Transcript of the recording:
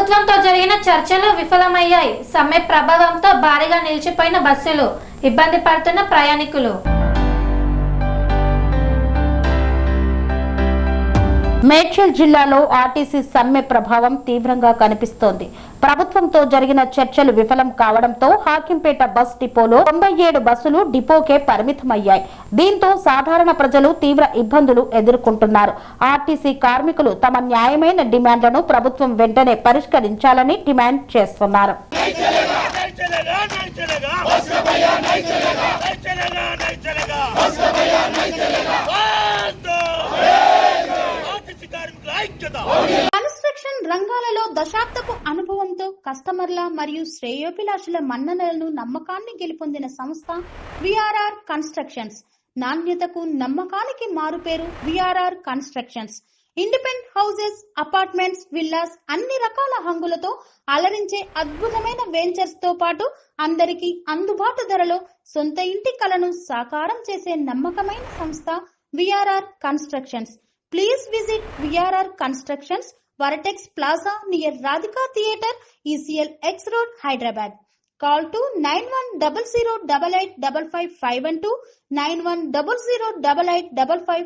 ప్రభుత్వంతో జరిగిన చర్చలు విఫలమయ్యాయి. సమ్మె ప్రభావంతో భారీగా నిలిచిపోయిన బస్సులు, ఇబ్బంది పడుతున్న ప్రయాణికులు. మేడ్చల్ జిల్లాలో ఆర్టీసీ సమ్మె ప్రభావం తీవ్రంగా కనిపిస్తోంది. ప్రభుత్వంతో జరిగిన చర్చలు విఫలం కావడంతో హాకింపేట బస్ డిపోలో 97 బస్సులు డిపోకే పరిమితమయ్యాయి. దీంతో సాధారణ ప్రజలు తీవ్ర ఇబ్బందులు ఎదుర్కొంటున్నారు. ఆర్టీసీ కార్మికులు తమ న్యాయమైన డిమాండ్లను ప్రభుత్వం వెంటనే పరిష్కరించాలని డిమాండ్ చేస్తున్నారు. కన్స్ట్రక్షన్ రంగాలలో దశాబ్దపు అనుభవంతో కస్టమర్ల మరియు శ్రేయోభిలాషుల మన్ననలను నమ్మకాన్ని గెలుపొందిన సంస్థ విఆర్ఆర్ కన్స్ట్రక్షన్స్. నాణ్యతకు నమ్మకానికి మారుపేరు VRR constructions. Independent houses, apartments, villas అన్ని రకాల హంగులతో అలరించే అద్భుతమైన వెంచర్స్ తో పాటు అందరికీ అందుబాటు ధరలో సొంత ఇంటి కలను సాకారం చేసే నమ్మకమైన సంస్థ VRR constructions. Please visit VRR Constructions, Varatex Plaza near Radhika Theatre, ECL X Road, Hyderabad. Call to 9100885551 91008855.